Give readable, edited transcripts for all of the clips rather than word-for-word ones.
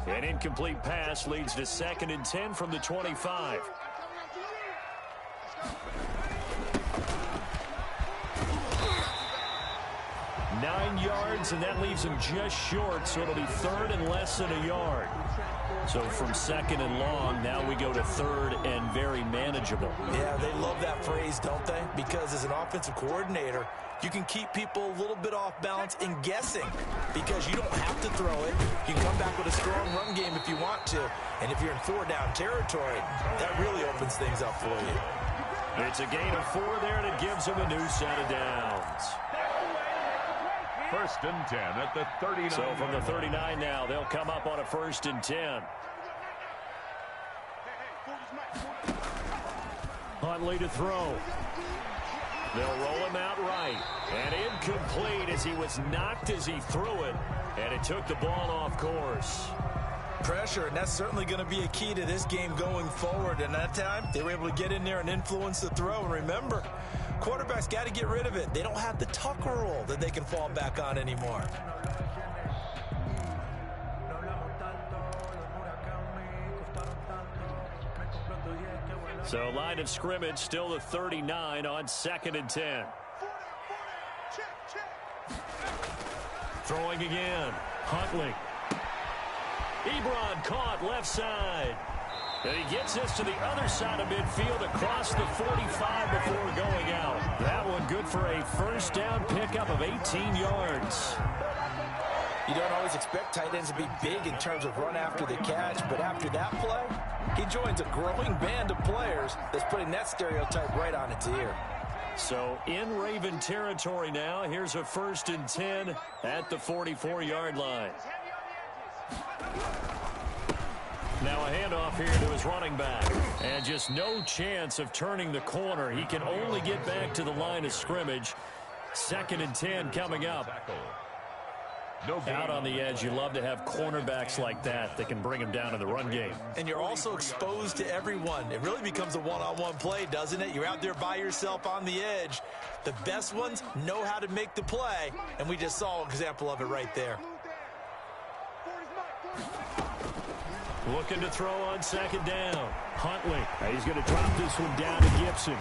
An incomplete pass leads to 2nd and 10 from the 25. Nine yards, and that leaves him just short, so it'll be 3rd and less than a yard. So from 2nd and long, now we go to 3rd and very manageable. Yeah, they love that phrase, don't they? Because as an offensive coordinator, you can keep people a little bit off balance and guessing because you don't have to throw it. You can come back with a strong run game if you want to. And if you're in 4-down territory, that really opens things up for you. It's a gain of 4 there, and it gives them a new set of downs. 1st and 10 at the 39. So from the 39 now, they'll come up on a 1st and 10. Huntley to throw. They'll roll him out right. And incomplete as he was knocked as he threw it. And it took the ball off course. Pressure, and that's certainly going to be a key to this game going forward. And that time, they were able to get in there and influence the throw. And remember, quarterbacks got to get rid of it. They don't have the tuck rule that they can fall back on anymore. So line of scrimmage still the 39 on 2nd and 10. Throwing again. Huntley. Ebron caught left side. And he gets this to the other side of midfield across the 45 before going out. That one good for a 1st down pickup of 18 yards. You don't always expect tight ends to be big in terms of run after the catch, but after that play, he joins a growing band of players that's putting that stereotype right on its ear. So in Raven territory now, here's a 1st and 10 at the 44-yard line. Now a handoff here to his running back. And just no chance of turning the corner. He can only get back to the line of scrimmage. 2nd and 10 coming up. Out on the edge, you love to have cornerbacks like that can bring him down in the run game. And you're also exposed to everyone. It really becomes a one-on-one play, doesn't it? You're out there by yourself on the edge. The best ones know how to make the play, and we just saw an example of it right there. Looking to throw on 2nd down. Huntley. He's going to drop this one down to Gibson.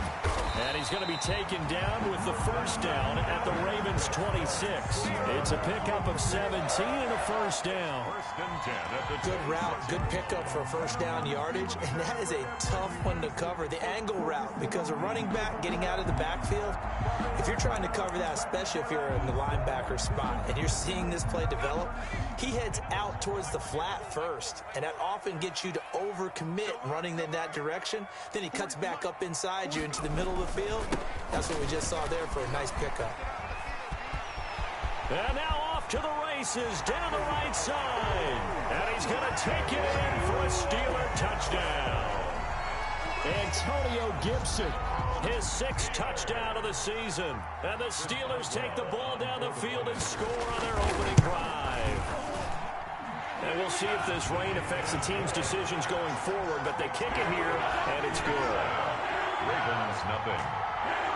And he's going to be taken down with the 1st down at the Ravens 26. It's a pickup of 17 and a 1st down. 1st and 10 at the good route, good pickup for 1st down yardage. And that is a tough one to cover, the angle route, because a running back getting out of the backfield, if you're trying to cover that, especially if you're in the linebacker spot and you're seeing this play develop, he heads out towards the flat first. And that often gets you to overcommit running in that direction. Then he cuts back up inside you into the middle of the field. That's what we just saw there for a nice pickup. And now off to the races down the right side. And he's going to take it in for a Steeler touchdown. Antonio Gibson, his 6th touchdown of the season. And the Steelers take the ball down the field and score on their opening drive. And we'll see if this rain affects the team's decisions going forward, but they kick it here, and it's good. Ravens nothing.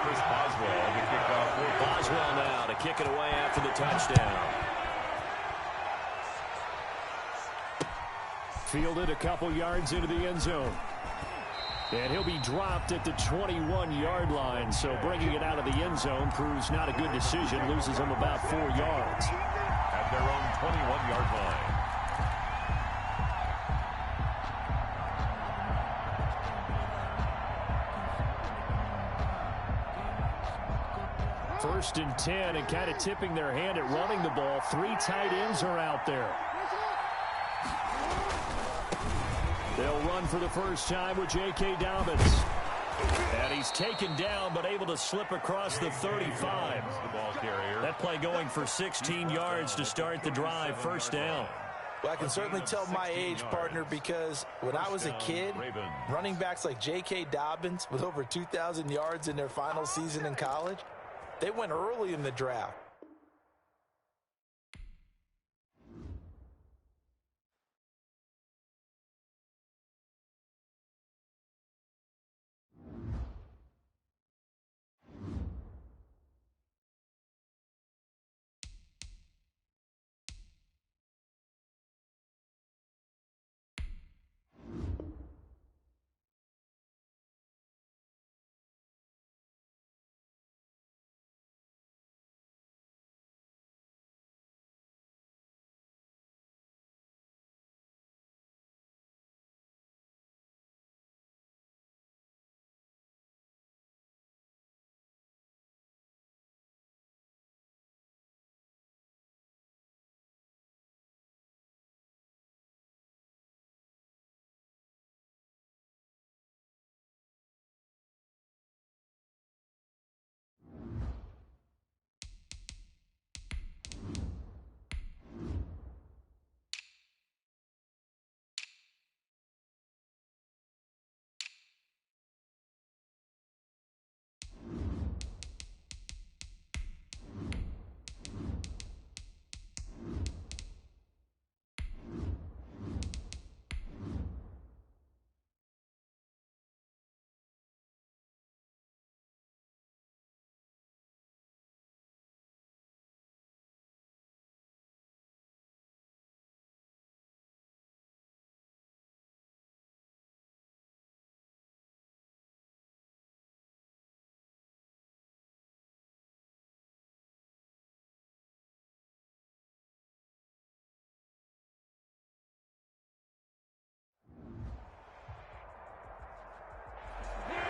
Chris Boswell to kick off. Boswell now to kick it away after the touchdown. Fielded a couple yards into the end zone. And he'll be dropped at the 21-yard line, so bringing it out of the end zone proves not a good decision, loses him about 4 yards. At their own 21-yard line. First and 10, and kind of tipping their hand at running the ball. 3 tight ends are out there. They'll run for the first time with J.K. Dobbins. And he's taken down, but able to slip across the 35. That play going for 16 yards to start the drive. 1st down. Well, I can certainly tell my age, partner, because when I was a kid, running backs like J.K. Dobbins with over 2,000 yards in their final season in college, they went early in the draft.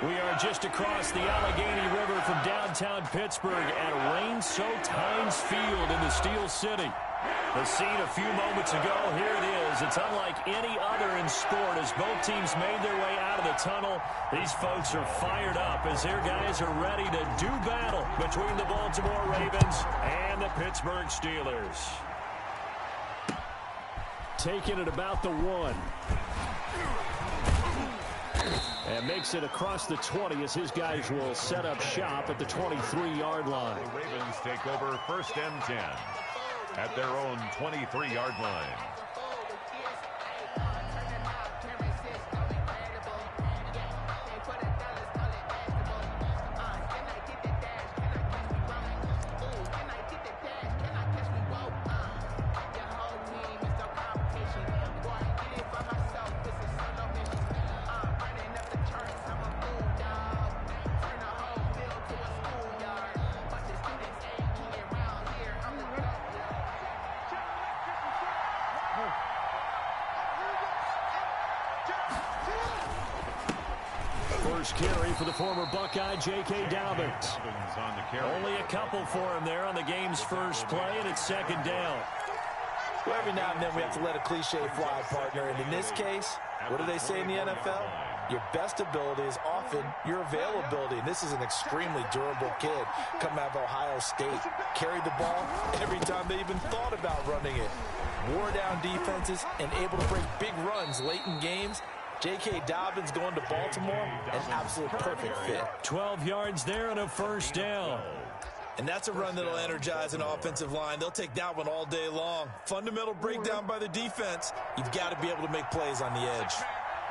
We are just across the Allegheny River from downtown Pittsburgh at rain-soaked Heinz Field in the Steel City. The scene a few moments ago, here it is. It's unlike any other in sport as both teams made their way out of the tunnel. These folks are fired up as their guys are ready to do battle between the Baltimore Ravens and the Pittsburgh Steelers. Taking it about the 1. And makes it across the 20 as his guys will set up shop at the 23-yard line. The Ravens take over 1st and 10 at their own 23-yard line. First carry for the former Buckeye, J.K. Dobbins. On the carry. Only a couple for him there on the game's first play, and it's 2nd down. Well, every now and then we have to let a cliche fly, partner. And in this case, what do they say in the NFL? Your best ability is often your availability. And this is an extremely durable kid coming out of Ohio State. Carried the ball every time they even thought about running it. Wore down defenses and able to break big runs late in games. J.K. Dobbins going to Baltimore, an absolute perfect fit. 12 yards there and a first down. And that's a run that'll energize an offensive line. They'll take that one all day long. Fundamental breakdown by the defense. You've got to be able to make plays on the edge.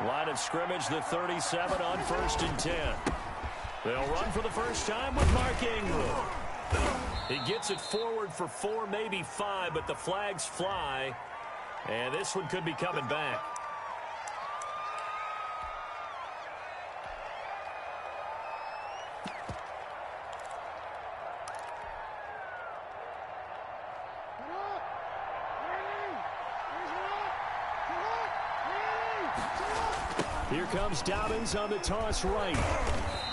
Line of scrimmage, the 37 on 1st and 10. They'll run for the first time with Mark Ingram. He gets it forward for 4, maybe 5, but the flags fly. And this one could be coming back. Here comes Dobbins on the toss right.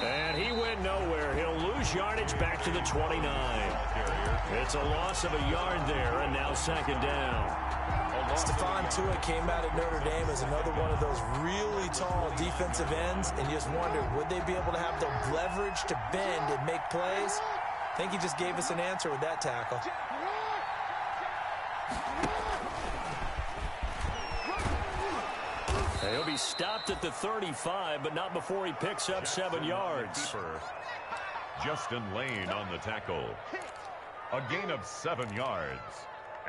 And he went nowhere. He'll lose yardage back to the 29. It's a loss of a yard there, and now 2nd down. Stephon Tuitt came out at Notre Dame as another one of those really tall defensive ends, and you just wonder, would they be able to have the leverage to bend and make plays? I think he just gave us an answer with that tackle. He'll be stopped at the 35, but not before he picks up 7 yards. Justin Lane on the tackle. A gain of 7 yards.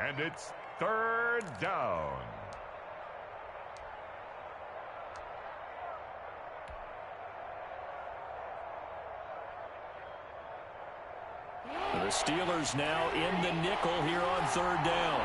And it's 3rd down. The Steelers now in the nickel here on 3rd down.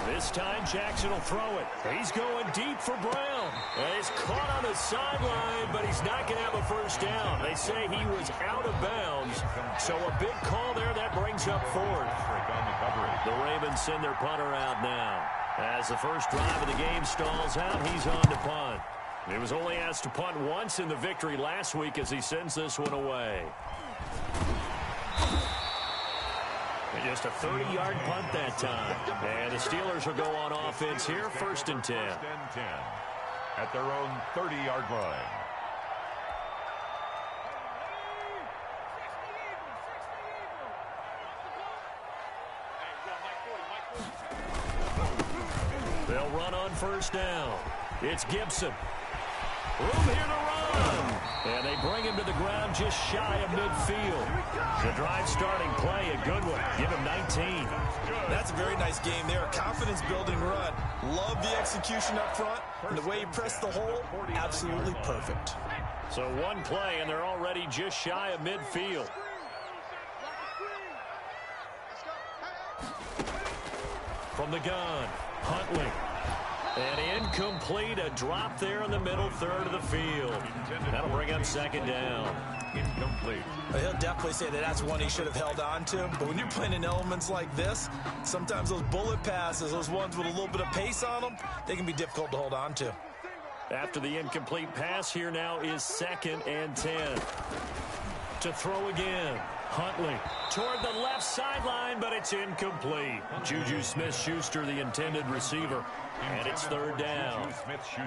This time Jackson will throw it. He's going deep for Brown. And he's caught on the sideline, but he's not going to have a first down. They say he was out of bounds. So a big call there that brings up 4th. The Ravens send their punter out now. As the first drive of the game stalls out, he's on to punt. He was only asked to punt once in the victory last week as he sends this one away. Just a 30-yard punt that time. And the Steelers will go on offense here, 1st and 10. 1st and 10 at their own 30-yard line. They'll run on 1st down. It's Gibson. Room here to run. And they bring him to the ground just shy of midfield. The drive starting play, a good one. Give him 19. That's a very nice game there. A confidence-building run. Love the execution up front. And the way he pressed the hole, absolutely perfect. So one play, and they're already just shy of midfield. From the gun, Huntley. And incomplete, a drop there in the middle third of the field. That'll bring up second down. Incomplete. Well, he'll definitely say that that's one he should have held on to. But when you're playing in elements like this, sometimes those bullet passes, those ones with a little bit of pace on them, they can be difficult to hold on to. After the incomplete pass, here now is 2nd and 10. To throw again. Huntley toward the left sideline, but it's incomplete. Juju Smith-Schuster, the intended receiver, and it's 3rd down.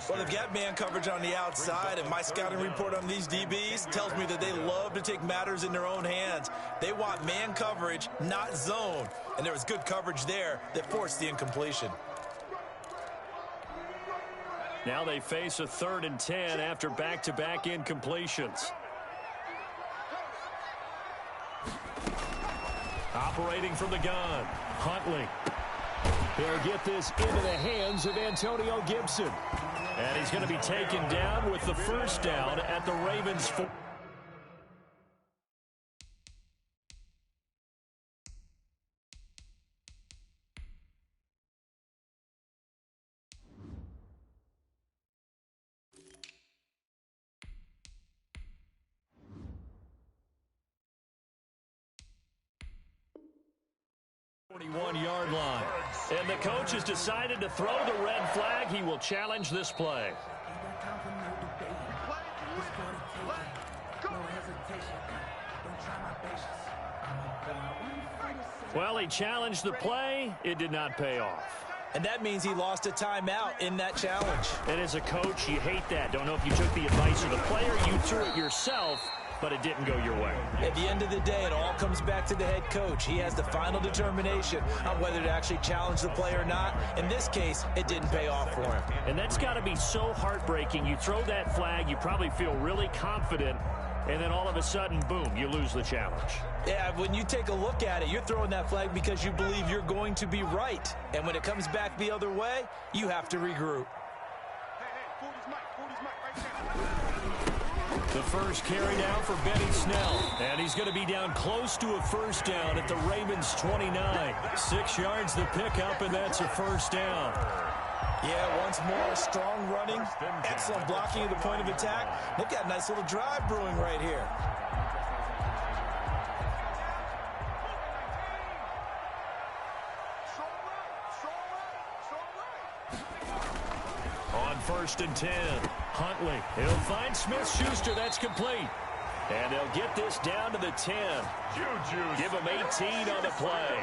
Well, they've got man coverage on the outside, and my scouting report on these DBs tells me that they love to take matters in their own hands. They want man coverage, not zone, and there was good coverage there that forced the incompletion. Now they face a 3rd and 10 after back-to-back incompletions. Operating from the gun, Huntley. He'll get this into the hands of Antonio Gibson. And he's going to be taken down with the 1st down at the Ravens' 4. Yard line. And the coach has decided to throw the red flag. He will challenge this play. Well, he challenged the play. It did not pay off. And that means he lost a timeout in that challenge. And as a coach, you hate that. Don't know if you took the advice of the player, you threw it yourself, but it didn't go your way. At the end of the day, it all comes back to the head coach. He has the final determination on whether to actually challenge the play or not. In this case, it didn't pay off for him. And that's got to be so heartbreaking. You throw that flag, you probably feel really confident, and then all of a sudden, boom, you lose the challenge. Yeah, when you take a look at it, you're throwing that flag because you believe you're going to be right. And when it comes back the other way, you have to regroup. The first carry down for Benny Snell. And he's going to be down close to a 1st down at the Ravens' 29. 6 yards the pickup, and that's a 1st down. Yeah, once more, strong running, excellent blocking at the point of attack. They've got a nice little drive brewing right here. On 1st and 10, Huntley. He'll find Smith-Schuster. That's complete. And they'll get this down to the 10. Give him 18 on the play.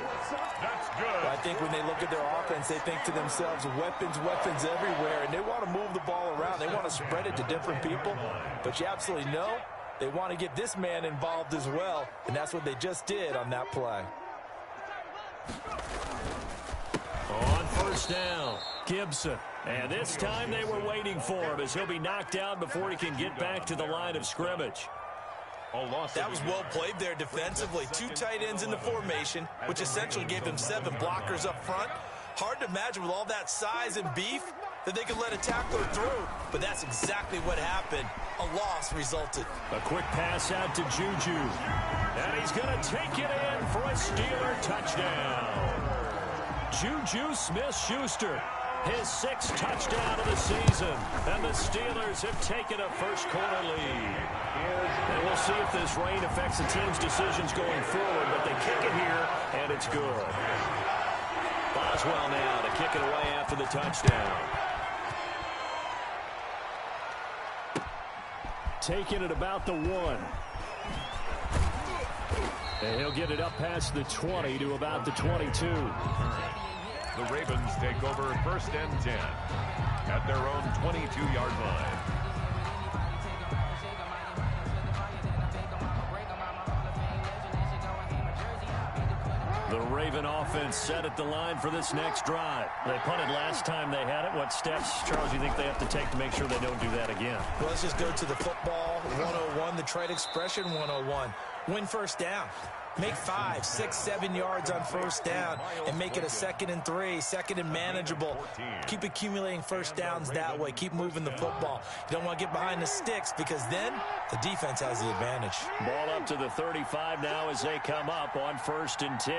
That's good. Well, I think when they look at their offense, they think to themselves, weapons, weapons everywhere. And they want to move the ball around. They want to spread it to different people. But you absolutely know they want to get this man involved as well. And that's what they just did on that play. On 1st down, Gibson. And this time they were waiting for him as he'll be knocked down before he can get back to the line of scrimmage. That was well played there defensively. 2 tight ends in the formation, which essentially gave them 7 blockers up front. Hard to imagine with all that size and beef that they could let a tackler through. But that's exactly what happened. A loss resulted. A quick pass out to Juju. And he's going to take it in for a Steeler touchdown. Juju Smith-Schuster, his 6th touchdown of the season. And the Steelers have taken a first-quarter lead. And we'll see if this rain affects the team's decisions going forward, but they kick it here, and it's good. Boswell now to kick it away after the touchdown. Taking it about the 1. And he'll get it up past the 20 to about the 22. The Ravens take over 1st and 10 at their own 22-yard line. The Raven offense set at the line for this next drive. They punted last time they had it. What steps, Charles, do you think they have to take to make sure they don't do that again? Well, let's just go to the football 101, the trade expression 101. Win 1st down. Make 5, 6, 7 yards on 1st down and make it a 2nd and 3, 2nd and manageable. Keep accumulating 1st downs that way. Keep moving the football. You don't want to get behind the sticks because then the defense has the advantage. Ball up to the 35 now as they come up on 1st and 10.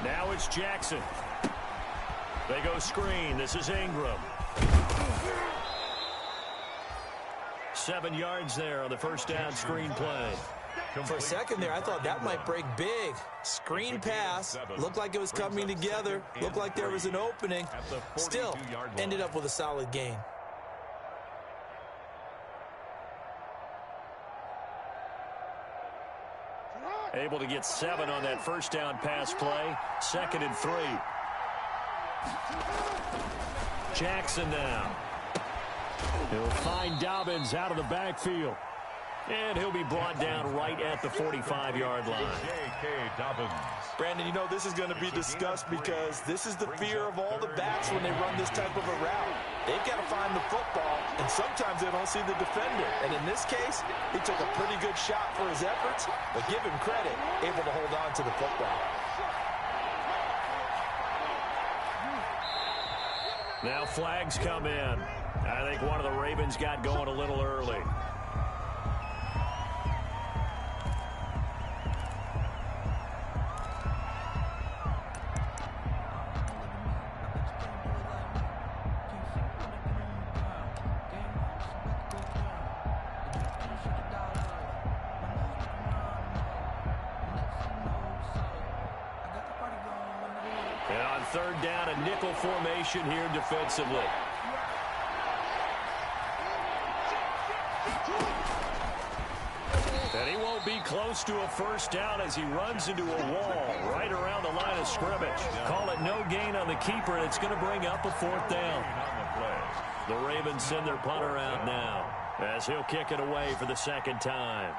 Now it's Jackson. They go screen. This is Ingram. 7 yards there on the first down screen play. For a second there, I thought that might break big. Screen pass. Looked like it was coming together. Looked like there was an opening. Still ended up with a solid gain. Able to get 7 on that first down pass play. 2nd and 3. Jackson now. He'll find Dobbins out of the backfield. And he'll be brought down right at the 45-yard line. Brandon, you know this is going to be discussed because this is the fear of all the backs when they run this type of a route. They've got to find the football, and sometimes they don't see the defender. And in this case, he took a pretty good shot for his efforts, but give him credit, able to hold on to the football. Now flags come in. I think one of the Ravens got going a little early. And on 3rd down, a nickel formation here defensively. And he won't be close to a first down as he runs into a wall right around the line of scrimmage. Call it no gain on the keeper, and it's going to bring up a 4th down. The Ravens send their punter out now as he'll kick it away for the 2nd time.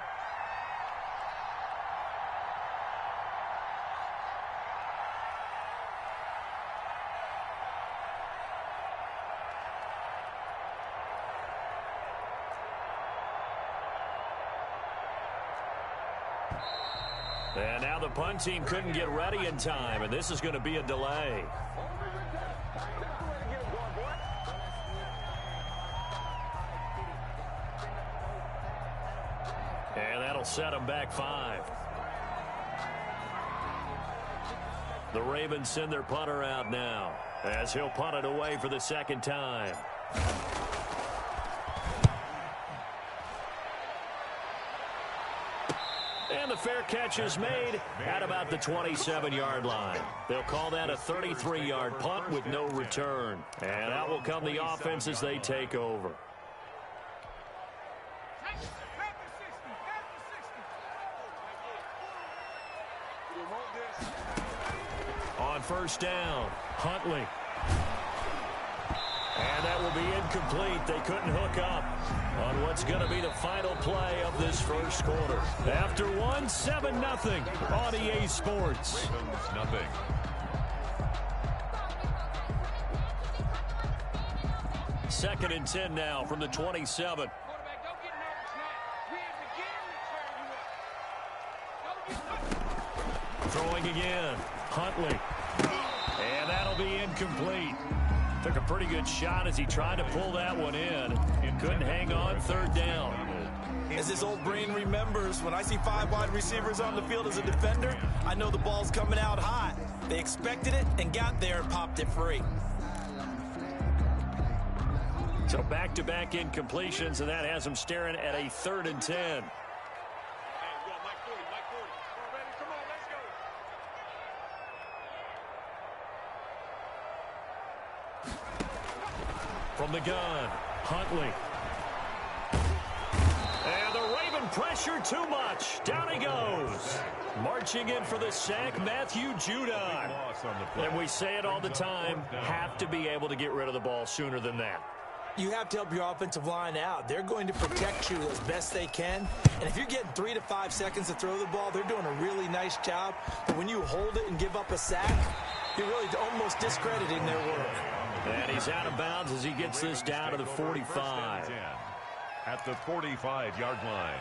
And now the punt team couldn't get ready in time, and this is going to be a delay. And that'll set them back 5. The Ravens send their punter out now as he'll punt it away for the 2nd time. And the fair catch is made at about the 27-yard line. They'll call that a 33-yard punt with no return. And out will come the offense as they take over. On 1st down, Huntley. And that will be incomplete. They couldn't hook up on what's going to be the final play of this first quarter. After one, 7-0 on EA Sports. Nothing. Second and 10 now from the 27. Throwing again, Huntley. And that'll be incomplete. Took a pretty good shot as he tried to pull that one in. Couldn't hang on 3rd down. As his old brain remembers, when I see 5 wide receivers on the field as a defender, I know the ball's coming out hot. They expected it and got there and popped it free. So back-to-back incompletions, and that has them staring at a 3rd and 10. From the gun, Huntley. And the Raven pressure too much. Down he goes. Marching in for the sack, Matthew Judon. And we say it all the time, have to be able to get rid of the ball sooner than that. You have to help your offensive line out. They're going to protect you as best they can. And if you're getting 3 to 5 seconds to throw the ball, they're doing a really nice job. But when you hold it and give up a sack, you're really almost discrediting their work. And he's out of bounds as he gets this down to the 45. At the 45-yard line.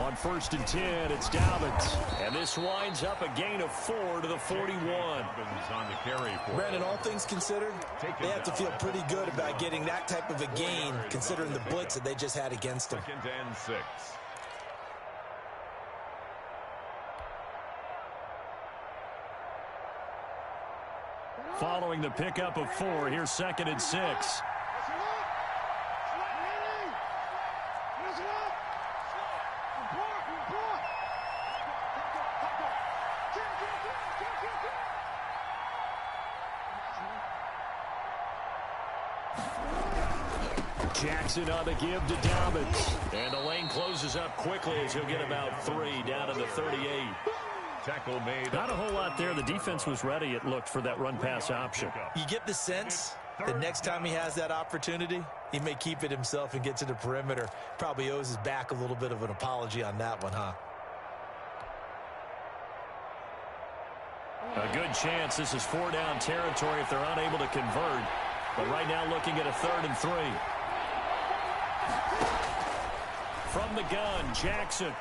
On 1st and 10, it's Dobbins. And this winds up a gain of 4 to the 41. On the carry for Brandon, all things considered, they have to feel pretty good about getting that type of a gain, considering the blitz that they just had against them. 2nd and 6. Following the pickup of 4, here's 2nd and 6. Jackson on the give to Dobbins. And the lane closes up quickly as he'll get about 3 down to the 38. Tackle made. Not a whole lot there. The defense was ready, it looked, for that run-pass option. You get the sense that next time he has that opportunity, he may keep it himself and get to the perimeter. Probably owes his back a little bit of an apology on that one, huh? A good chance this is 4-down territory if they're unable to convert. But right now looking at a 3rd and 3. From the gun, Jackson.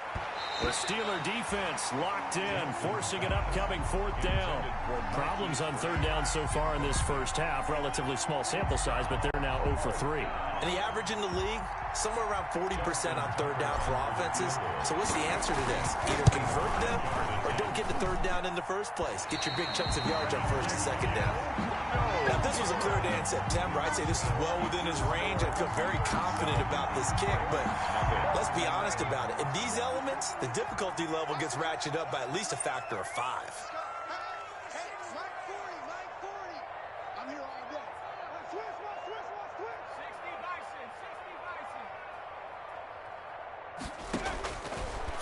The Steeler defense locked in, forcing an upcoming 4th down. Problems on 3rd down so far in this first half. Relatively small sample size, but they're now 0 for 3. And the average in the league, somewhere around 40% on 3rd down for offenses. So what's the answer to this? Either convert them or don't get the 3rd down in the first place. Get your big chunks of yards on 1st and 2nd down. Now, if this was a clear day in September, I'd say this is well within his range. I feel very confident about this kick, but let's be honest about it. In these elements, the difficulty level gets ratcheted up by at least a factor of 5.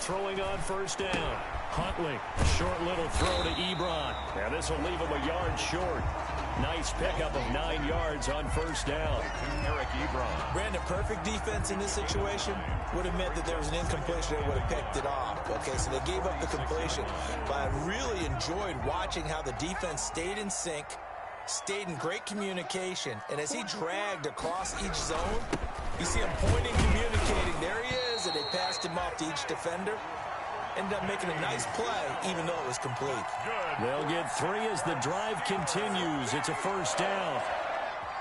Throwing on 1st down. Huntley, short little throw to Ebron. And this will leave him a yard short. Nice pickup of 9 yards on 1st down. Eric Ebron. Brandon, perfect defense in this situation would have meant that there was an incompletion. They would have picked it off. Okay, so they gave up the completion. But I really enjoyed watching how the defense stayed in sync, stayed in great communication. And as he dragged across each zone, you see him pointing, communicating. There he is, and they passed him off to each defender. Ended up making a nice play, even though it was complete. They'll get 3 as the drive continues. It's a 1st down.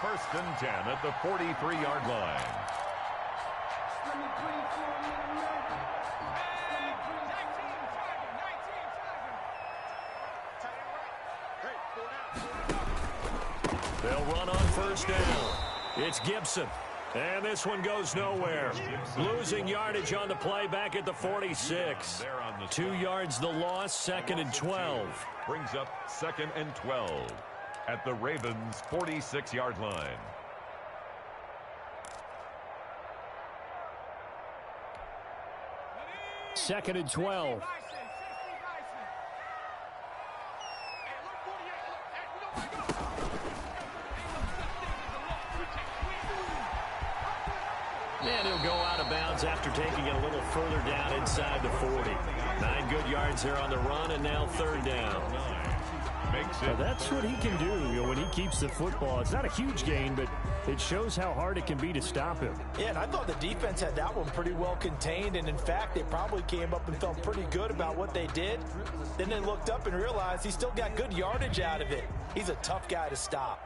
1st and 10 at the 43-yard line. They'll run on 1st down. It's Gibson. And this one goes nowhere. Losing yardage on the play back at the 46. 2 yards the loss, 2nd and 12. Brings up 2nd and 12 at the Ravens' 46-yard line. Second and 12. And he'll go out of bounds after taking it a little further down inside the 40. 9 good yards there on the run, and now 3rd down. So that's what he can do, when he keeps the football. It's not a huge gain, but it shows how hard it can be to stop him. Yeah, and I thought the defense had that one pretty well contained, and in fact, they probably came up and felt pretty good about what they did. Then they looked up and realized he still got good yardage out of it. He's a tough guy to stop.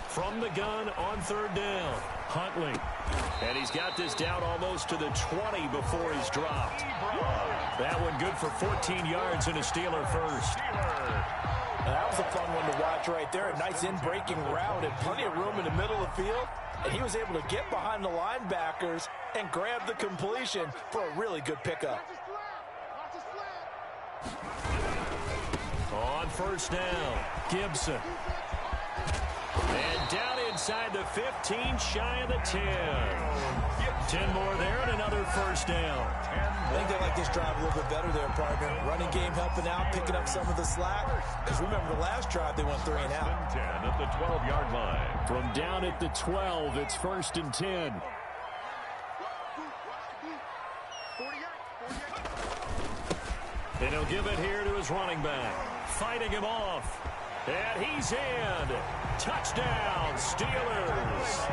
From the gun on 3rd down, Huntley. And he's got this down almost to the 20 before he's dropped. That one good for 14 yards and a Steeler first. That was a fun one to watch right there. A nice in-breaking route and plenty of room in the middle of the field. And he was able to get behind the linebackers and grab the completion for a really good pickup. On 1st down, Gibson. And down inside the 15, shy of the 10. 10 more there and another 1st down. I think they like this drive a little bit better there, partner. Running game helping out, picking up some of the slack. Because remember, the last drive they went 3 and out. 10 at the 12-yard line. From down at the 12, it's 1st and 10. And he'll give it here to his running back. Fighting him off. And he's in. Touchdown, Steelers.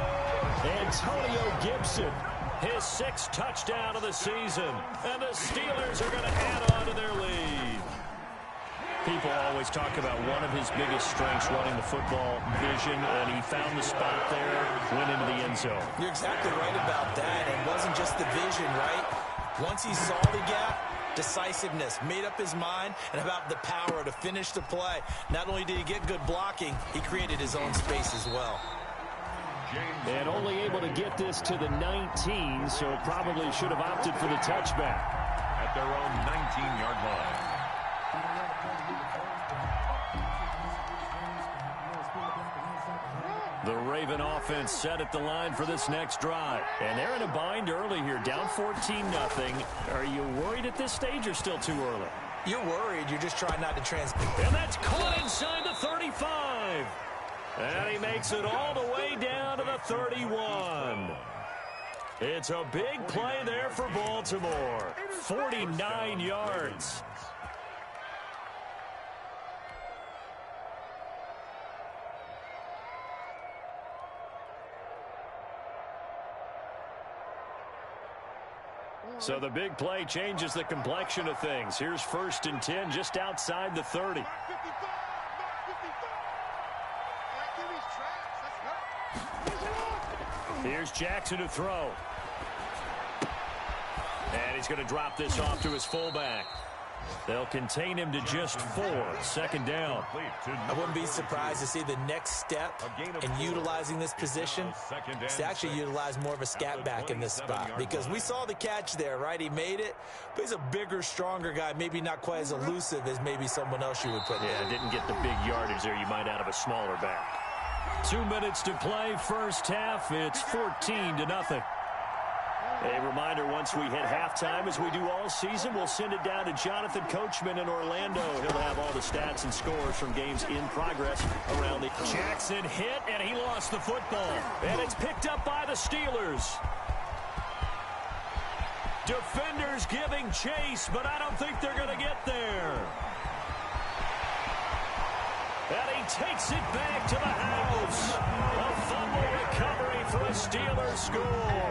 Antonio Gibson, his 6th touchdown of the season. And the Steelers are going to add on to their lead. People always talk about one of his biggest strengths running the football, vision, and he found the spot there, went into the end zone. You're exactly right about that. It wasn't just the vision, right? Once he saw the gap, decisiveness, made up his mind, and about the power to finish the play. Not only did he get good blocking, he created his own space as well. And only able to get this to the 19, so probably should have opted for the touchback. At their own 19-yard line. The Raven offense set at the line for this next drive. And they're in a bind early here, down 14-0. Are you worried at this stage or still too early? You're worried. You're just trying not to transmit. And that's caught inside the 35. And he makes it all the way down to the 31. It's a big play there for Baltimore. 49 yards. So the big play changes the complexion of things. Here's 1st and 10 just outside the 30. Here's Jackson to throw. And he's going to drop this off to his fullback. They'll contain him to just 4. 2nd down. I wouldn't be surprised to see the next step in utilizing this position is to actually utilize more of a scat back in this spot, because we saw the catch there, right? He made it, but he's a bigger, stronger guy, maybe not quite as elusive as maybe someone else you would put there. Yeah, didn't get the big yardage there you might out of a smaller back. 2 minutes to play, first half. It's 14-0. A reminder, once we hit halftime, as we do all season, we'll send it down to Jonathan Coachman in Orlando. He'll have all the stats and scores from games in progress around the... Jackson hit, and he lost the football. And it's picked up by the Steelers. Defenders giving chase, but I don't think they're going to get there. And he takes it back to the house. A fumble recovery for a Steelers score.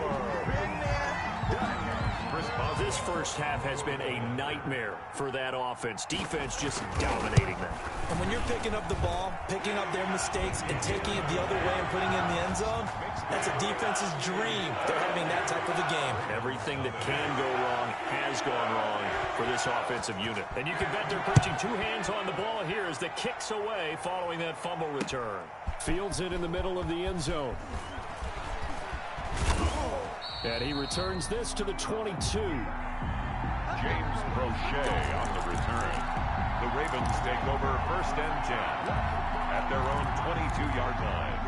This first half has been a nightmare for that offense. Defense just dominating them. And when you're picking up the ball, picking up their mistakes, and taking it the other way and putting it in the end zone, that's a defense's dream. They're having that type of a game. Everything that can go wrong has gone wrong for this offensive unit. And you can bet they're putting 2 hands on the ball here as the kick's away following that fumble return. Fields it in the middle of the end zone. And he returns this to the 22. James Prochet on the return. The Ravens take over 1st and 10 at their own 22-yard line.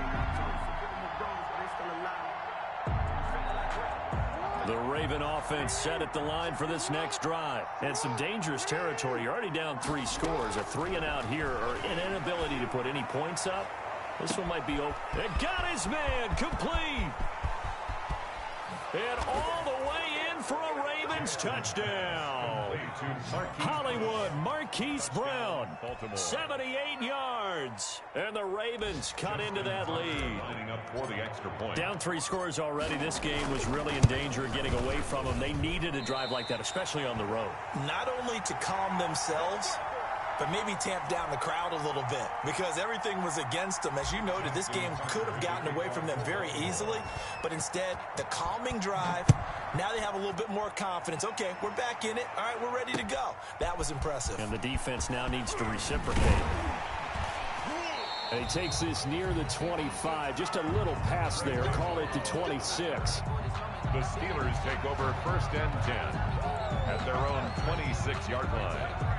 The Raven offense set at the line for this next drive. And some dangerous territory. You're already down 3 scores. A 3-and-out here, or an inability to put any points up. This one might be open. It got his man complete. And all the way in for a Ravens touchdown. Hollywood Marquise Brown, 78 yards. And the Ravens cut into that lead. Down 3 scores already. This game was really in danger of getting away from them. They needed a drive like that, especially on the road. Not only to calm themselves, but maybe tamp down the crowd a little bit, because everything was against them. As you noted, this game could have gotten away from them very easily, but instead, the calming drive, now they have a little bit more confidence. Okay, we're back in it. All right, we're ready to go. That was impressive. And the defense now needs to reciprocate. And he takes this near the 25, just a little pass there, call it the 26. The Steelers take over 1st and 10 at their own 26-yard line.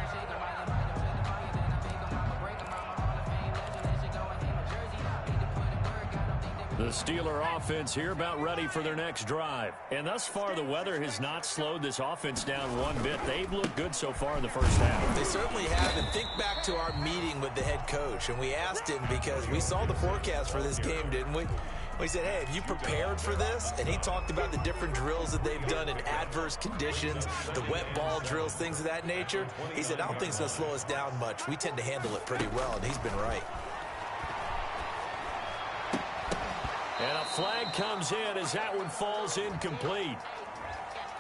The Steeler offense here about ready for their next drive. And thus far, the weather has not slowed this offense down one bit. They've looked good so far in the first half. They certainly have. And think back to our meeting with the head coach. And we asked him, because we saw the forecast for this game, didn't we? He said, hey, have you prepared for this? And he talked about the different drills that they've done in adverse conditions, the wet ball drills, things of that nature. He said, I don't think it's going to slow us down much. We tend to handle it pretty well, and he's been right. And a flag comes in as that one falls incomplete.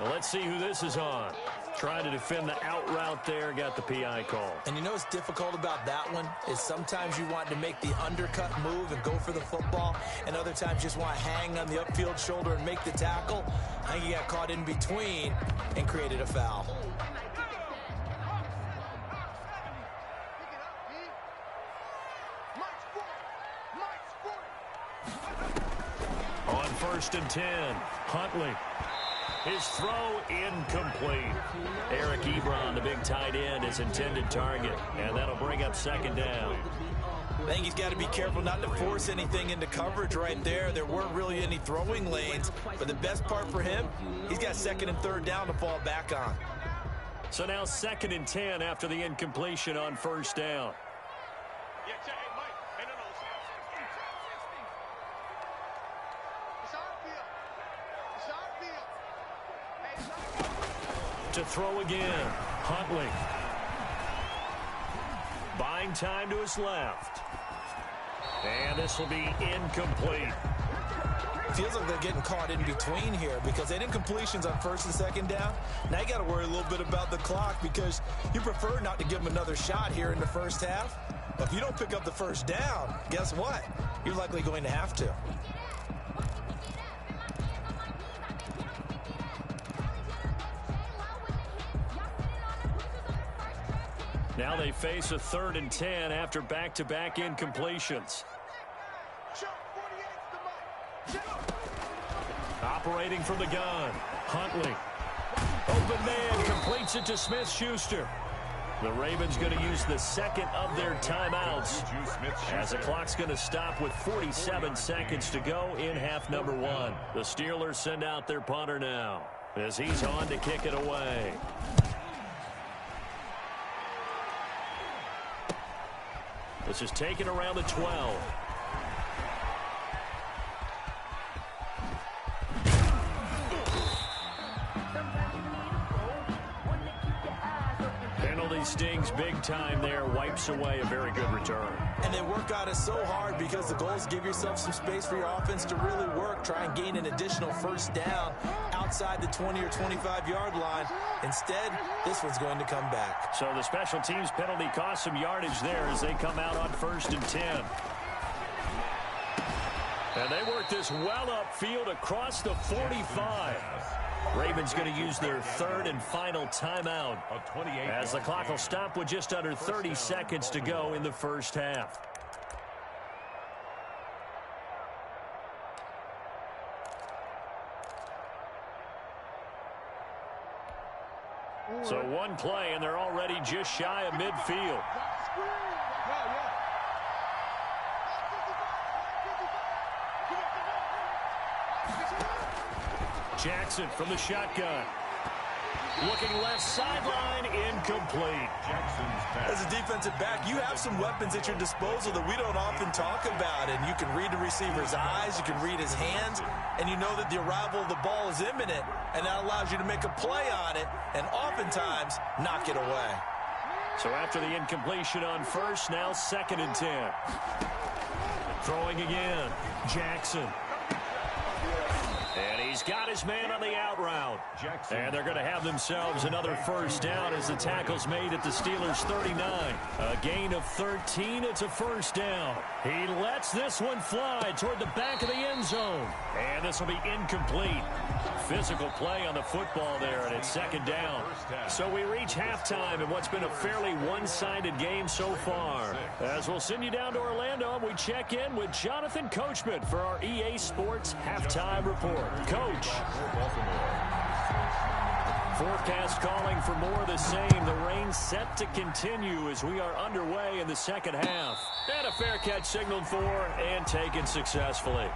Well, let's see who this is on. Trying to defend the out route there, got the PI call. And you know what's difficult about that one is sometimes you want to make the undercut move and go for the football, and other times you just want to hang on the upfield shoulder and make the tackle. I think he got caught in between and created a foul. On 1st and 10, Huntley. His throw incomplete. Eric Ebron, the big tight end, his intended target. And that'll bring up 2nd down. I think he's got to be careful not to force anything into coverage right there. There weren't really any throwing lanes. But the best part for him, he's got 2nd and 3rd down to fall back on. So now 2nd and 10 after the incompletion on 1st down. To throw again, Huntley. Buying time to his left. And this will be incomplete. Feels like they're getting caught in between here because they did completions on 1st and 2nd down. Now you got to worry a little bit about the clock because you prefer not to give them another shot here in the 1st half. But if you don't pick up the 1st down, guess what? You're likely going to have to. Now they face a 3rd and 10 after back-to-back incompletions. Operating from the gun, Huntley. Open man, completes it to Smith-Schuster. The Ravens going to use the 2nd of their timeouts as the clock's going to stop with 47 seconds to go in half number 1. The Steelers send out their punter now as he's on to kick it away. This is taken around the 12. Penalty stings big time there, wipes away a very good return. And they work on it so hard because the goal is give yourself some space for your offense to really work, try and gain an additional 1st down outside the 20 or 25-yard line. Instead, this one's going to come back. So the special teams penalty cost some yardage there as they come out on 1st and 10. And they work this well upfield across the 45. Ravens going to use their 3rd and final timeout as the clock will stop with just under 30 seconds to go in the 1st half. So one play, and they're already just shy of midfield. Jackson from the shotgun. Looking left sideline, incomplete. As a defensive back, you have some weapons at your disposal that we don't often talk about. And you can read the receiver's eyes, you can read his hands, and you know that the arrival of the ball is imminent, and that allows you to make a play on it and oftentimes knock it away. So after the incompletion on 1st, now 2nd and 10. Throwing again, Jackson. And he's got his man on the out route. And they're going to have themselves another 1st down as the tackle's made at the Steelers' 39. A gain of 13, it's a 1st down. He lets this one fly toward the back of the end zone. And this will be incomplete. Physical play on the football there, and it's 2nd down. So we reach halftime in what's been a fairly one-sided game so far. As we'll send you down to Orlando, we check in with Jonathan Coachman for our EA Sports Halftime Report. Coach. Forecast calling for more of the same. The rain set to continue as we are underway in the 2nd half. And a fair catch signaled for and taken successfully.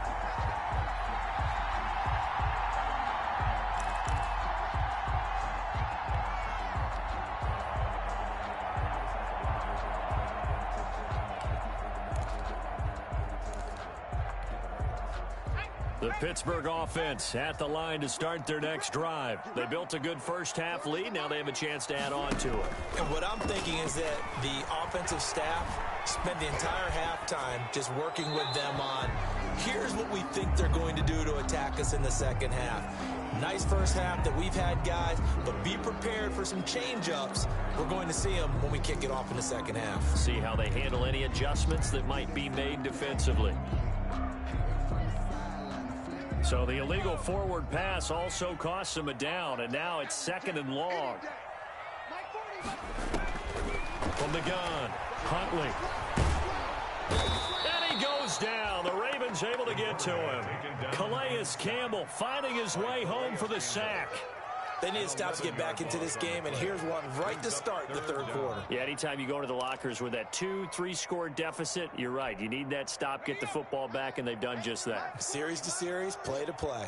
The Pittsburgh offense at the line to start their next drive. They built a good first-half lead. Now they have a chance to add on to it. And what I'm thinking is that the offensive staff spent the entire halftime just working with them on, here's what we think they're going to do to attack us in the second half. Nice first half that we've had, guys, but be prepared for some change-ups. We're going to see them when we kick it off in the second half. See how they handle any adjustments that might be made defensively. So the illegal forward pass also costs him a down, and now it's 2nd and long. From the gun, Huntley. And he goes down. The Ravens able to get to him. Calais Campbell finding his way home for the sack. They need to stop to get back into this game, and here's one right to start the third quarter. Yeah, anytime you go to the lockers with that 2-3 score deficit, you're right. You need that stop, get the football back, and they've done just that. Series to series, play to play.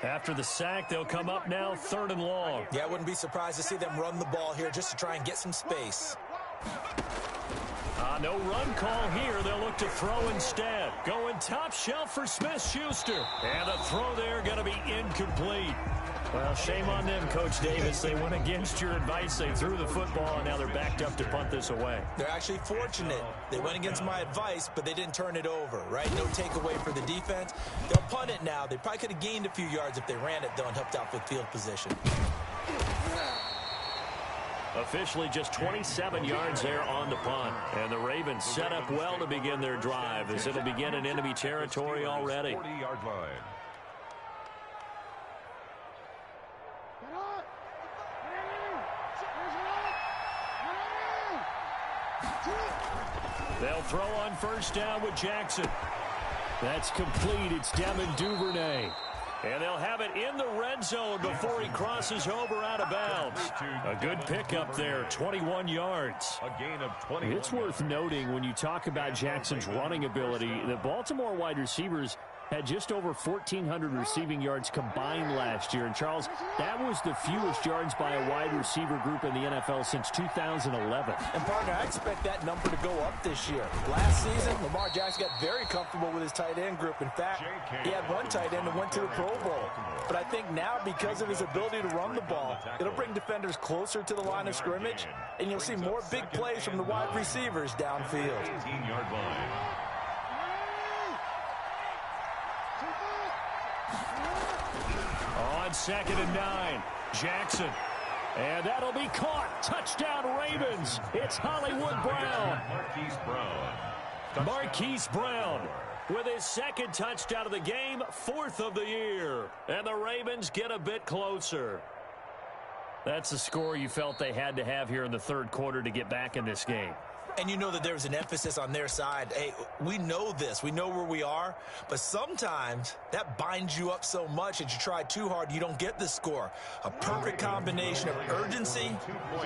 After the sack, they'll come up now 3rd and long. Yeah, I wouldn't be surprised to see them run the ball here just to try and get some space. No run call here. They'll look to throw instead. Going top shelf for Smith-Schuster. And the throw there going to be incomplete. Well, shame on them, Coach Davis. They went against your advice. They threw the football, and now they're backed up to punt this away. They're actually fortunate. They went against my advice, but they didn't turn it over, right? No takeaway for the defense. They'll punt it now. They probably could have gained a few yards if they ran it, though, and helped out with field position. Officially just 27 yards there on the punt. And the Ravens set up well to begin their drive as it'll begin in enemy territory already. 40-yard line. They'll throw on first down with Jackson. That's complete. It's Devin Duvernay. And they'll have it in the red zone before he crosses over out of bounds. A good pickup there, 21 yards. A gain of 20. It's worth noting when you talk about Jackson's running ability, the Baltimore wide receivers had just over 1,400 receiving yards combined last year. And, Charles, that was the fewest yards by a wide receiver group in the NFL since 2011. And, partner, I expect that number to go up this year. Last season, Lamar Jackson got very comfortable with his tight end group. In fact, he had one tight end that went to the Pro Bowl. But I think now, because of his ability to run the ball, it'll bring defenders closer to the line of scrimmage, and you'll see more big plays from the wide receivers downfield. 18-yard line. On 2nd and 9, Jackson. And that'll be caught. Touchdown, Ravens. It's Hollywood Brown. Marquise Brown with his 2nd touchdown of the game, 4th of the year. And the Ravens get a bit closer. That's the score you felt they had to have here in the third quarter to get back in this game. And you know that there was an emphasis on their side. Hey, we know this. We know where we are. But sometimes that binds you up so much that you try too hard, you don't get the score. A perfect combination of urgency,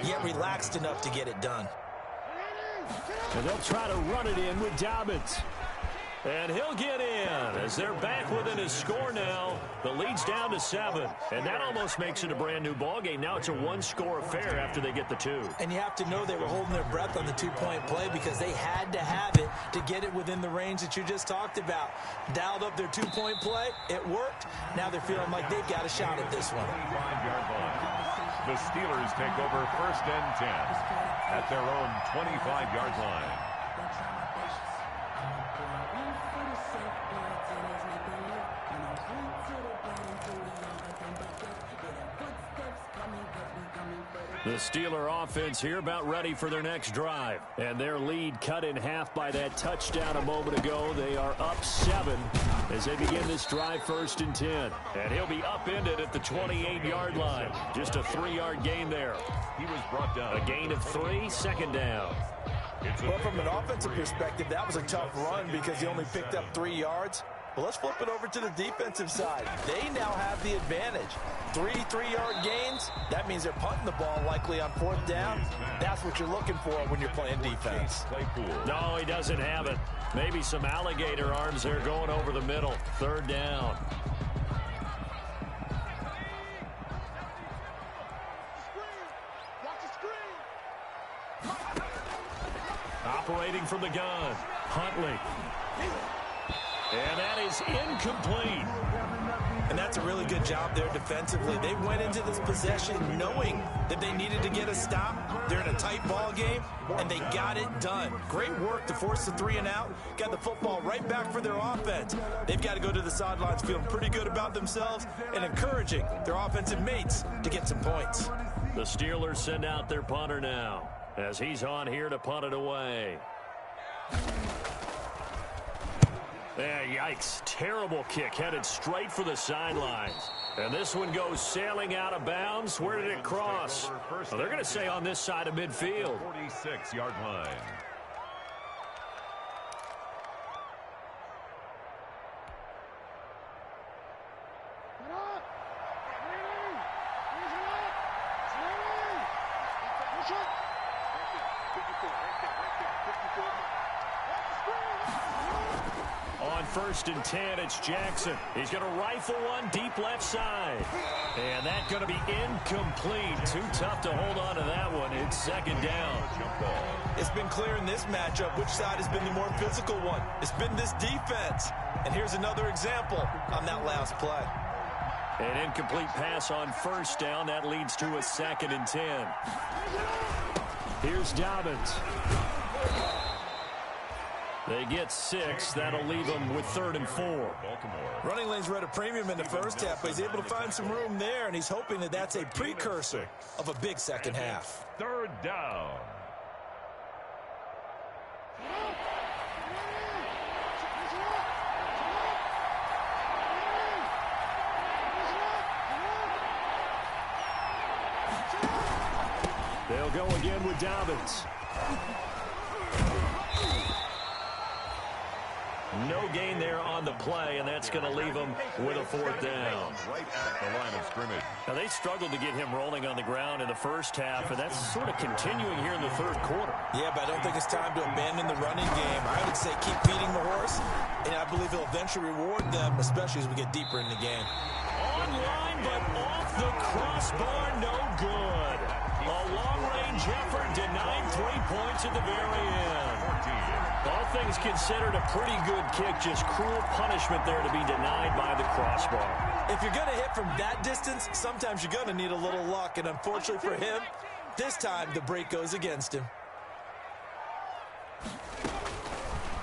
yet relaxed enough to get it done. And they'll try to run it in with Dobbins. And he'll get in as they're back within his score now. The lead's down to 7. And that almost makes it a brand-new ballgame. Now it's a one-score affair after they get the 2. And you have to know they were holding their breath on the two-point play because they had to have it to get it within the range that you just talked about. Dialed up their two-point play. It worked. Now they're feeling like they've got a shot at this one. 25-yard line. The Steelers take over 1st and 10 at their own 25-yard line. The Steeler offense here about ready for their next drive. And their lead cut in half by that touchdown a moment ago. They are up 7 as they begin this drive 1st and 10. And he'll be upended at the 28-yard line. Just a 3-yard gain there. He was brought down. A gain of 3, 2nd down. Well, from an offensive perspective, that was a tough run because he only picked up 3 yards. Well, let's flip it over to the defensive side. They now have the advantage. 3 3-yard gains, that means they're punting the ball likely on 4th down. That's what you're looking for when you're playing defense. No, he doesn't have it. Maybe some alligator arms there going over the middle. 3rd down. Operating from the gun, Huntley. And that is incomplete. And that's a really good job there defensively. They went into this possession knowing that they needed to get a stop. They're in a tight ball game, and they got it done. Great work to force the 3 and out. Got the football right back for their offense. They've got to go to the sidelines feeling pretty good about themselves and encouraging their offensive mates to get some points. The Steelers send out their punter now as he's on here to punt it away. Yikes. Terrible kick headed straight for the sidelines. And this one goes sailing out of bounds. Where did it cross? Well, they're going to say on this side of midfield. 46-yard line. First and 10, it's Jackson. He's going to rifle one deep left side. And that's going to be incomplete. Too tough to hold on to that one. It's second down. It's been clear in this matchup which side has been the more physical one. It's been this defense. And here's another example on that last play. An incomplete pass on first down. That leads to a second and 10. Here's Dobbins. They get 6. That'll leave them with 3rd and 4. Baltimore. Running lanes were at a premium in the first half, but he's able to find some room there, and he's hoping that that's a precursor of a big second half. 3rd down. They'll go again with Dobbins. No gain there on the play, and that's going to leave them with a 4th down. Right at the line of scrimmage. Now, they struggled to get him rolling on the ground in the first half, and that's sort of continuing here in the 3rd quarter. Yeah, but I don't think it's time to abandon the running game. I would say keep feeding the horse, and I believe he'll eventually reward them, especially as we get deeper in the game. Online, but off the crossbar, no good. A long-range effort denied 3 points at the very end. All things considered, a pretty good kick, just cruel punishment there to be denied by the crossbar. If you're going to hit from that distance, sometimes you're going to need a little luck, and unfortunately for him, this time the break goes against him.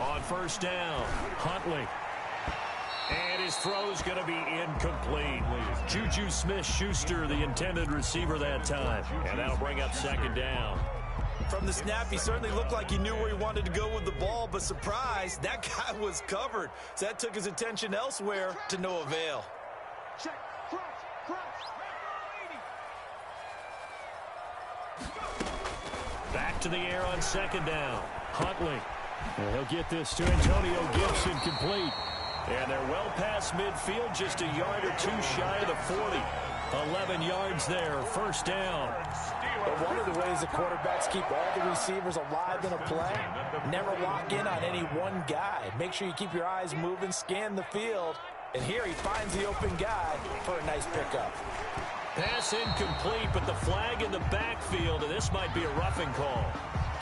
On first down, Huntley. And his throw's going to be incomplete. Juju Smith-Schuster, the intended receiver that time. And that'll bring up second down. From the snap, he certainly looked like he knew where he wanted to go with the ball, but surprise, that guy was covered. So that took his attention elsewhere to no avail. Back to the air on second down. Huntley. And he'll get this to Antonio Gibson complete. And they're well past midfield, just a yard or 2 shy of the 40. 11 yards there, first down. But one of the ways the quarterbacks keep all the receivers alive in a play, never lock in on any one guy. Make sure you keep your eyes moving, scan the field. And here he finds the open guy for a nice pickup. Pass incomplete, but the flag in the backfield, and this might be a roughing call.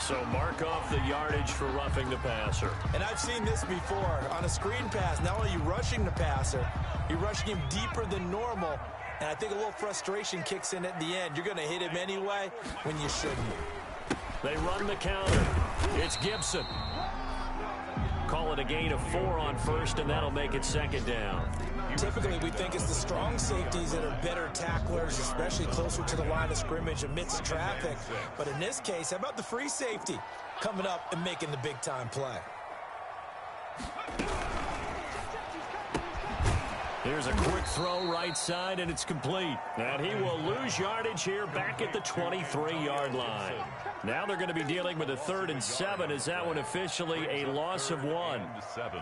So mark off the yardage for roughing the passer. And I've seen this before. On a screen pass, not only are you rushing the passer, you're rushing him deeper than normal. And I think a little frustration kicks in at the end. You're going to hit him anyway when you shouldn't. They run the counter. It's Gibson. Call it a gain of 4 on first, and that'll make it second down. Typically, we think it's the strong safeties that are better tacklers, especially closer to the line of scrimmage amidst traffic. But in this case, how about the free safety coming up and making the big-time play? Here's a quick throw right side, and it's complete. And he will lose yardage here back at the 23-yard line. Now they're going to be dealing with a 3rd and 7. Is that one officially a loss of 1? 7.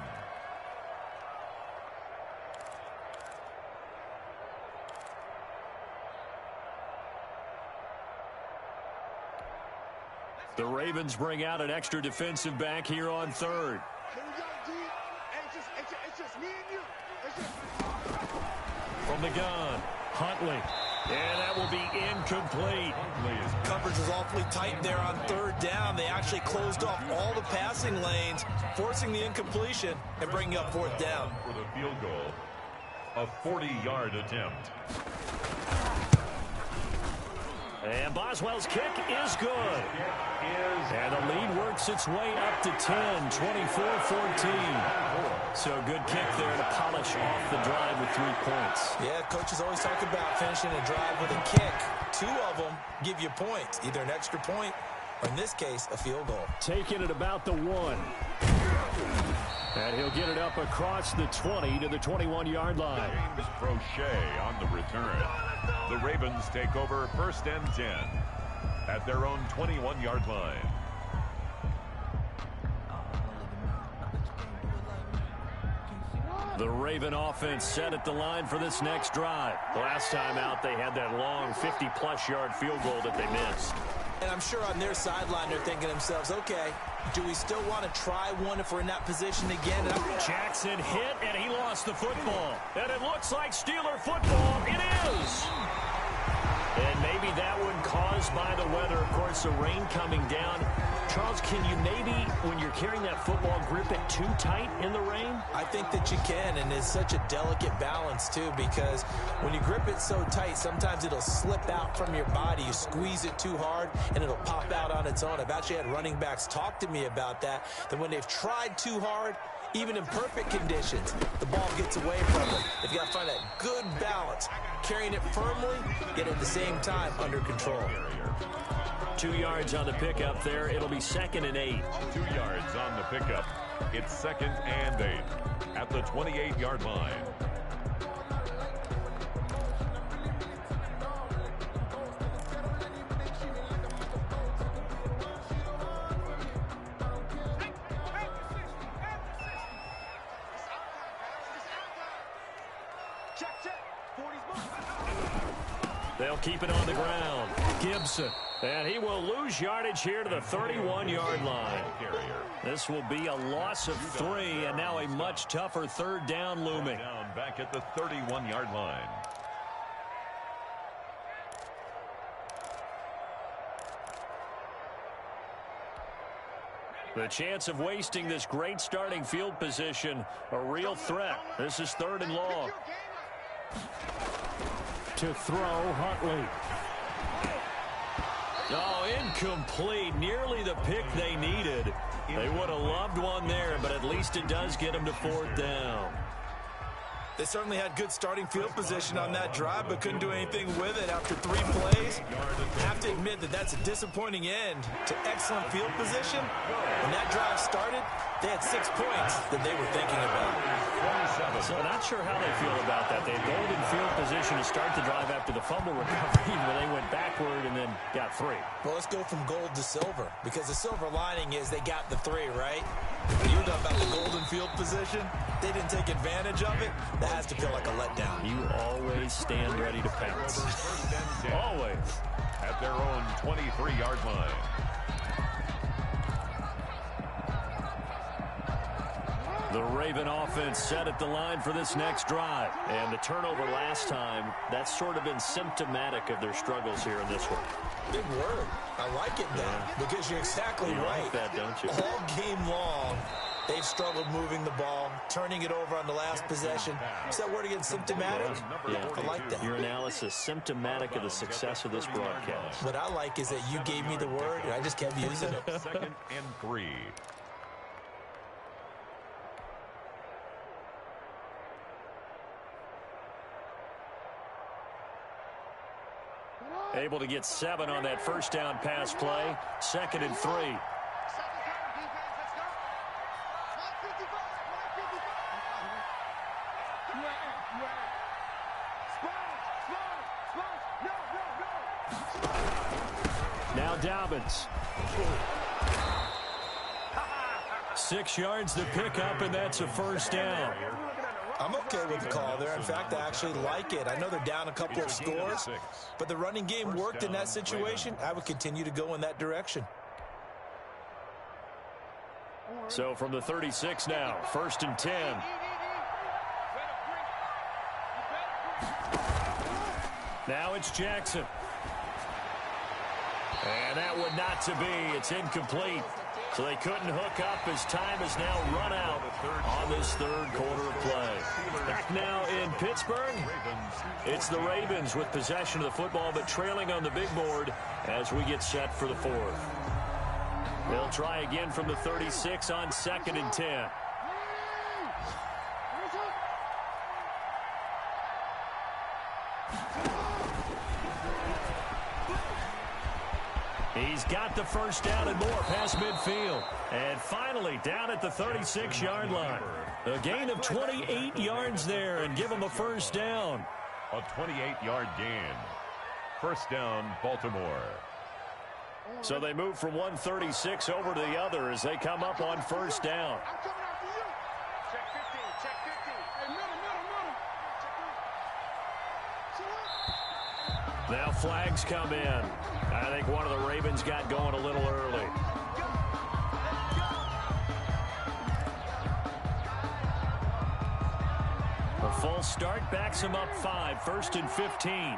The Ravens bring out an extra defensive back here on 3rd. From the gun, Huntley. And that will be incomplete. Coverage was awfully tight there on third down. They actually closed off all the passing lanes, forcing the incompletion and bringing up fourth down. For the field goal, a 40-yard attempt. And Boswell's kick is good. And the lead works its way up to 10, 24-14. So a good kick there to polish off the drive with 3 points. Yeah, coaches always talk about finishing a drive with a kick. 2 of them give you points, either an extra point or, in this case, a field goal. Taking it about the 1. And he'll get it up across the 20 to the 21-yard line. James Prochet on the return. The Ravens take over 1st and 10 at their own 21-yard line. The Raven offense set at the line for this next drive. Last time out, they had that long 50-plus yard field goal that they missed. And I'm sure on their sideline, they're thinking to themselves, okay, do we still want to try one if we're in that position again? Jackson hit, and he lost the football. And it looks like Steeler football. It is. And maybe that one caused by the weather. Of course, the rain coming down. Charles, can you maybe, when you're carrying that football, grip it too tight in the rain? I think that you can, and it's such a delicate balance, too, because when you grip it so tight, sometimes it'll slip out from your body. You squeeze it too hard, and it'll pop out on its own. I've actually had running backs talk to me about that when they've tried too hard, even in perfect conditions, the ball gets away from them. They've got to find that good balance, carrying it firmly, yet at the same time under control. 2 yards on the pickup there. It'll be 2nd and 8. 2 yards on the pickup. It's 2nd and 8 at the 28-yard line. They'll keep it on the ground. Gibson. And he will lose yardage here to the 31-yard line. This will be a loss of 3, and now a much tougher 3rd down looming. Down back at the 31-yard line. The chance of wasting this great starting field position, a real threat. This is 3rd and long. To throw, Huntley. Oh, incomplete. Nearly the pick they needed. They would have loved one there, but at least it does get them to 4th down. They certainly had good starting field position on that drive, but couldn't do anything with it after 3 plays. I have to admit that that's a disappointing end to excellent field position. When that drive started, they had 6 points that they were thinking about. So not sure how they feel about that. They had golden field position to start the drive after the fumble recovery, but they went backward and then got 3. Well, let's go from gold to silver, because the silver lining is they got the 3, right? You were talking about the golden field position. They didn't take advantage of it. That has to feel like a letdown. You always stand ready to pounce. Always. At their own 23-yard line. The Raven offense set at the line for this next drive. And the turnover last time, that's sort of been symptomatic of their struggles here in this one. Big word. I like it, though, because you're exactly right. Like that, don't you? All game long, they've struggled moving the ball, turning it over on the last possession. Is that word again, symptomatic? Yeah, I like that. Your analysis, symptomatic of the success of this broadcast. What I like is that you gave me the word, and I just kept using it. 2nd and 3. Able to get 7 on that first down pass play. 2nd and 3. Now Dobbins. 6 yards to pick up, and that's a first down. I'm okay with the call there. In fact, I actually like it. I know they're down a couple of scores, but the running game worked in that situation. I would continue to go in that direction. So from the 36 now, 1st and 10. Now it's Jackson. And that would not to be. It's incomplete. So they couldn't hook up as time has now run out on this third quarter of play. Back now in Pittsburgh, it's the Ravens with possession of the football, but trailing on the big board as we get set for the fourth. They'll try again from the 36 on 2nd and 10. He's got the first down and more past midfield. And finally down at the 36-yard line. A gain of 28 yards there and give him a first down. A 28-yard gain. First down, Baltimore. So they move from 136 over to the other as they come up on first down. Now flags come in. I think one of the Ravens got going a little early. A full start backs him up 5, 1st and 15.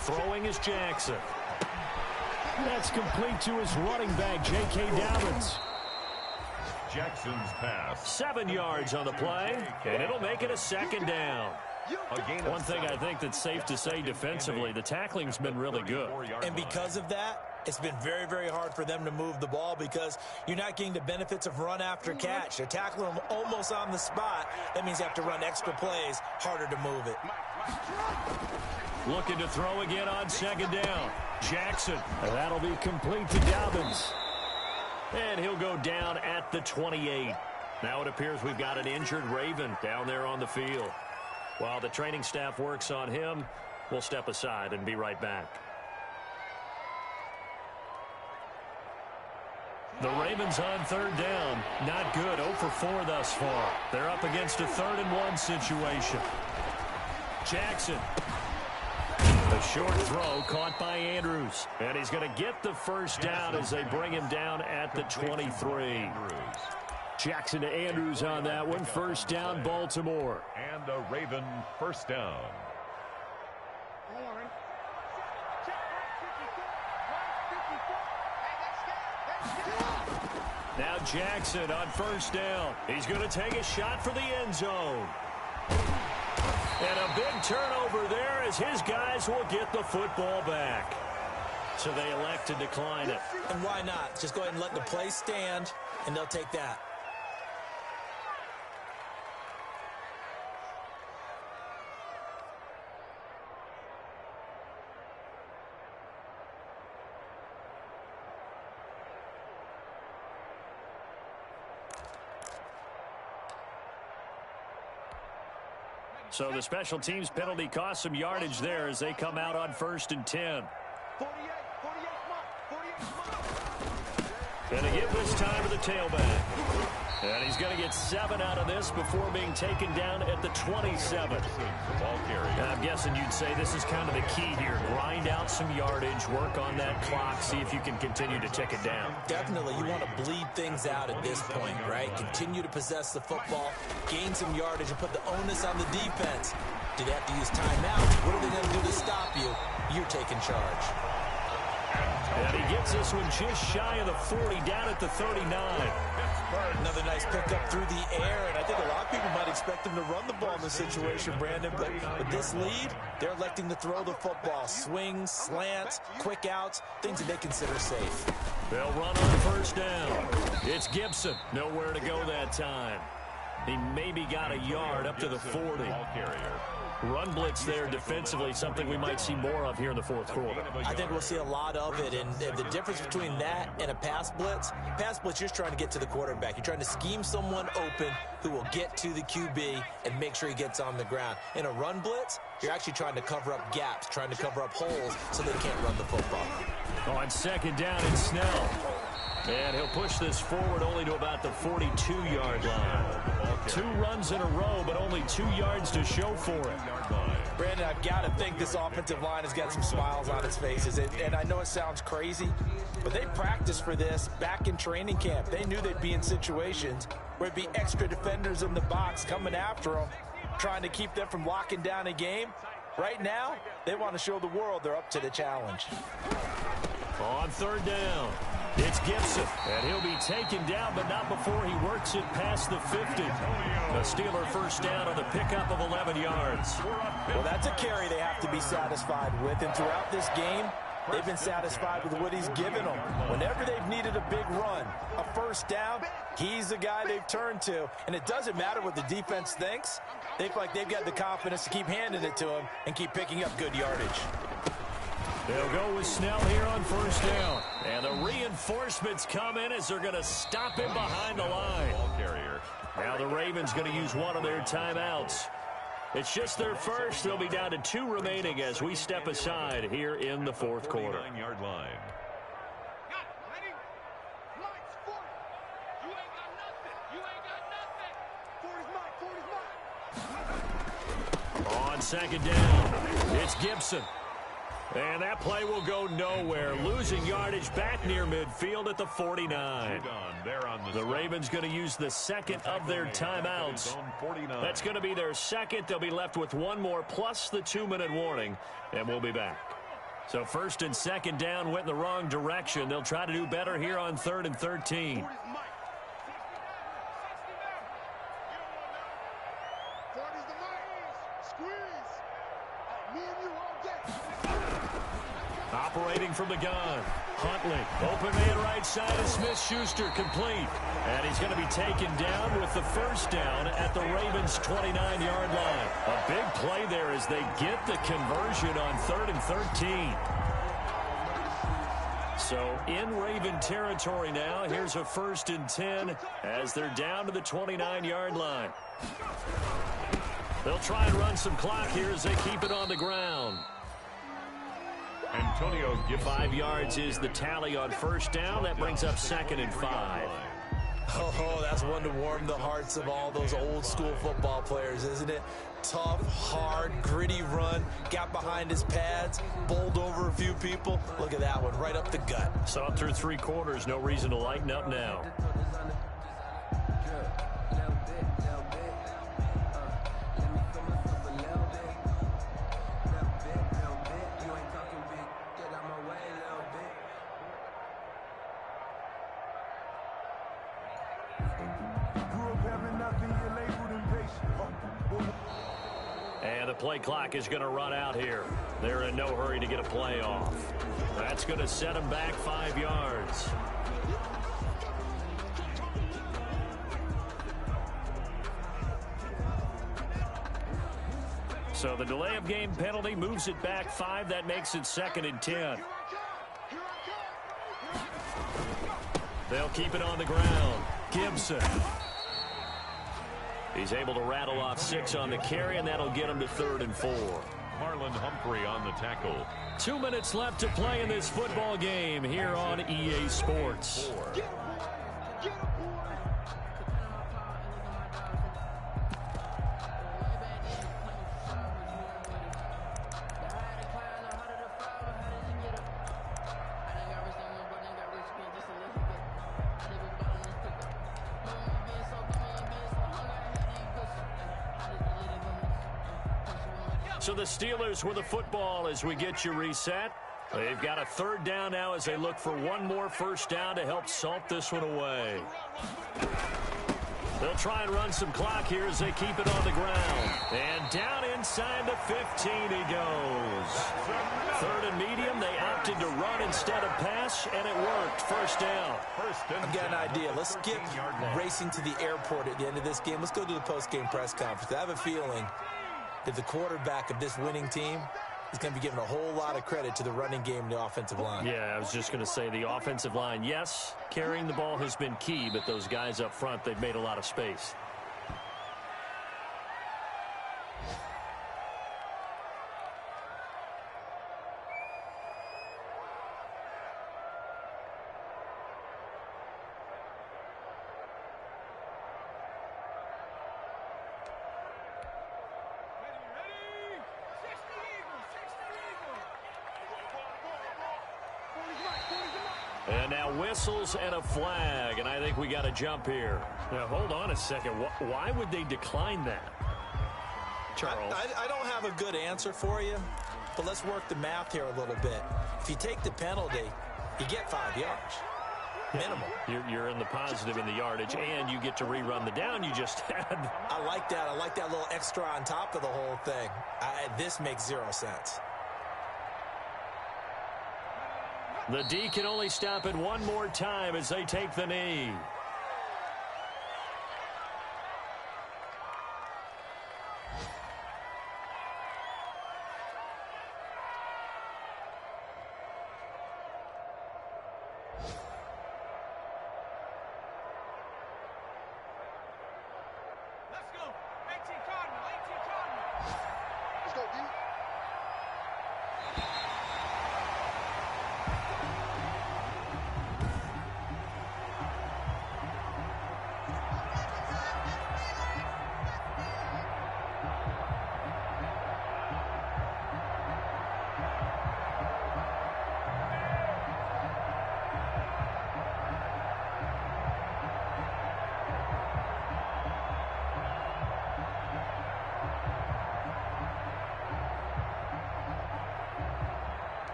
Throwing is Jackson. That's complete to his running back, J.K. Dobbins. Jackson's pass. 7 yards on the play, and it'll make it a second down. One thing I think that's safe to say defensively, the tackling's been really good. And because of that, it's been very, very hard for them to move the ball because you're not getting the benefits of run after catch. They're tackling them almost on the spot. That means you have to run extra plays, harder to move it. Looking to throw again on second down. Jackson, and that'll be complete to Dobbins. And he'll go down at the 28. Now it appears we've got an injured Raven down there on the field. While the training staff works on him, we'll step aside and be right back. The Ravens on third down. Not good. 0 for 4 thus far. They're up against a 3rd and 1 situation. Jackson. A short throw caught by Andrews. And he's going to get the first down as they bring him down at the 23. Jackson to Andrews on that one. First down, Baltimore. And a Raven first down. Now Jackson on first down. He's going to take a shot for the end zone. And a big turnover there as his guys will get the football back. So they elect to decline it. And why not? Just go ahead and let the play stand, and they'll take that. So the special teams penalty cost some yardage there as they come out on 1st and 10. And to give this time to the tailback. And he's going to get 7 out of this before being taken down at the 27. I'm guessing you'd say this is kind of the key here. Grind out some yardage, work on that clock, see if you can continue to tick it down. Definitely. You want to bleed things out at this point, right? Continue to possess the football, gain some yardage, and put the onus on the defense. Do they have to use timeouts? What are they going to do to stop you? You're taking charge. And he gets this one just shy of the 40, down at the 39. Another nice pickup through the air, and I think a lot of people might expect him to run the ball in this situation, Brandon, but with this lead, they're electing to throw the football. Swings, slants, quick outs, things that they consider safe. They'll run on first down. It's Gibson. Nowhere to go that time. He maybe got a yard up to the 40. Run blitz there defensively, something we might see more of here in the fourth quarter. I think we'll see a lot of it, and the difference between that and a pass blitz, you're just trying to get to the quarterback. You're trying to scheme someone open who will get to the QB and make sure he gets on the ground. In a run blitz, you're actually trying to cover up gaps, trying to cover up holes so they can't run the football. On second down, it's Snell. And he'll push this forward only to about the 42-yard line. 2 runs in a row, but only 2 yards to show for it. Brandon, I've got to think this offensive line has got some smiles on its faces. And I know it sounds crazy, but they practiced for this back in training camp. They knew they'd be in situations where it'd be extra defenders in the box coming after them, trying to keep them from locking down a game. Right now, they want to show the world they're up to the challenge. On third down, it's Gibson, and he'll be taken down, but not before he works it past the 50. The Steeler first down on the pickup of 11 yards. Well, that's a carry they have to be satisfied with, and throughout this game, they've been satisfied with what he's given them. Whenever they've needed a big run, a first down, he's the guy they've turned to. And it doesn't matter what the defense thinks. They feel like they've got the confidence to keep handing it to him and keep picking up good yardage. They'll go with Snell here on first down. And the reinforcements come in as they're going to stop him behind the line. Now the Ravens going to use one of their timeouts. It's just their first. They'll be down to 2 remaining as we step aside here in the fourth quarter. 49-yard line. On second down, it's Gibson. And that play will go nowhere. Losing yardage back near midfield at the 49. The Ravens going to use the second of their timeouts. That's going to be their second. They'll be left with one more plus the 2-minute warning, and we'll be back. So first and second down went in the wrong direction. They'll try to do better here on 3rd and 13. Operating from the gun, Huntley, open man right side of Smith-Schuster, complete. And he's going to be taken down with the first down at the Ravens' 29-yard line. A big play there as they get the conversion on 3rd and 13. So in Raven territory now, here's a 1st and 10 as they're down to the 29-yard line. They'll try and run some clock here as they keep it on the ground. Antonio Gibson. 5 yards is the tally on first down. That brings up 2nd and 5. Oh, that's one to warm the hearts of all those old school football players, isn't it? Tough, hard, gritty run. Got behind his pads, bowled over a few people. Look at that one, right up the gut. Saw it through 3 quarters. No reason to lighten up now. And the play clock is going to run out here. They're in no hurry to get a play off. That's going to set them back 5 yards. So the delay of game penalty moves it back 5. That makes it 2nd and 10. They'll keep it on the ground. Gibson. He's able to rattle off 6 on the carry, and that'll get him to 3rd and 4. Marlon Humphrey on the tackle. 2 minutes left to play in this football game here on EA Sports. So the Steelers with the football as we get you reset. They've got a 3rd down now as they look for one more first down to help salt this one away. They'll try and run some clock here as they keep it on the ground. And down inside the 15 he goes. 3rd and medium. They opted to run instead of pass, and it worked. First down. I've got an idea. Let's skip racing to the airport at the end of this game. Let's go to the post-game press conference. I have a feeling that the quarterback of this winning team is going to be given a whole lot of credit to the running game and the offensive line. Yeah, I was just going to say the offensive line, yes, carrying the ball has been key, but those guys up front, they've made a lot of space. And now whistles and a flag, and I think we got to jump here. Now, hold on a second. Why would they decline that? Charles. I don't have a good answer for you, but let's work the math here a little bit. If you take the penalty, you get 5 yards. Minimum. You're in the positive in the yardage, and you get to rerun the down you just had. I like that. I like that little extra on top of the whole thing. This makes 0 sense. The D can only stop it one more time as they take the knee.